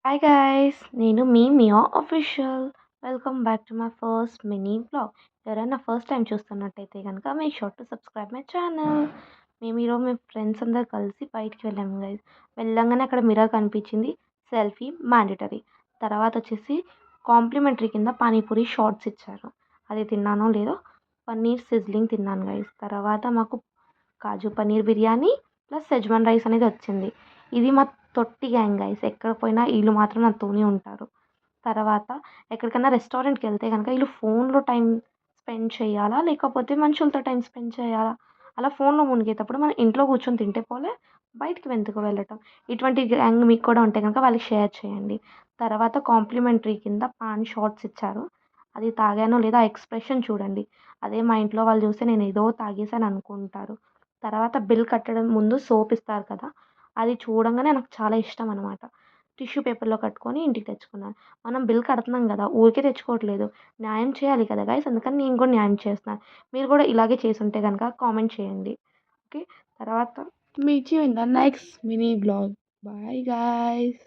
Hi guys నేను మీ Mia official. Welcome back to my first mini blog. ఎవరైనా first time చూస్తున్నట్టయితే కనుక make sure to subscribe my channel. మేము ఈరోజు మేము ఫ్రెండ్స్ అందరు కలిసి బయటికి వెళ్ళాము గైస్. వెళ్ళంగానే అక్కడ మిర్రర్ కనిపించింది. Selfie mandatory. తర్వాత వచ్చేసి కాంప్లిమెంటరీ కింద పానీపూరి షార్ట్స్ ఇచ్చారు. అది తిన్నానో లేదో పన్నీర్ సిజ్లింగ్ తిన్నాను గైస్. తర్వాత మాకు కాజు పన్నీర్ బిర్యానీ ప్లస్ సెజ్వాన్ రైస్ అనేది వచ్చింది. ఇది మా తొట్టి గ్యాంగ్ గైస్. ఎక్కడ పోయినా వీళ్ళు మాత్రం నాతోనే ఉంటారు. తర్వాత ఎక్కడికైనా రెస్టారెంట్కి వెళ్తే కనుక వీళ్ళు ఫోన్లో టైం స్పెండ్ చేయాలా లేకపోతే మనుషులతో టైం స్పెండ్ చేయాలా, అలా ఫోన్లో మునిగేటప్పుడు మనం ఇంట్లో కూర్చొని తింటే పోలే బయటికి వెంతుకు వెళ్ళటం. ఇటువంటి గ్యాంగ్ మీకు కూడా ఉంటే కనుక వాళ్ళకి షేర్ చేయండి. తర్వాత కాంప్లిమెంటరీ కింద పాన్ షార్ట్స్ ఇచ్చారు. అది తాగానో లేదా ఎక్స్ప్రెషన్ చూడండి. అదే మా ఇంట్లో వాళ్ళు చూస్తే నేను ఏదో తాగేసాను అనుకుంటారు. తర్వాత బిల్ కట్టడం ముందు సోప్ ఇస్తారు కదా, అది చూడంగానే నాకు చాలా ఇష్టం అనమాట. టిష్యూ పేపర్‌లో కట్టుకొని ఇంటికి తెచ్చుకున్నాను. మనం బిల్ కడుతున్నాం గదా, ఊరికే తెచ్చుకోవట్లేదు. న్యాయం చేయాలి కదా గైస్! అందుకని నేను కూడా న్యాయం చేస్తున్నాను. మీరు కూడా ఇలాగే చేసుంటే గనక కామెంట్ చేయండి. ఓకే. తర్వాత Meet you in the next mini vlog. Bye, guys.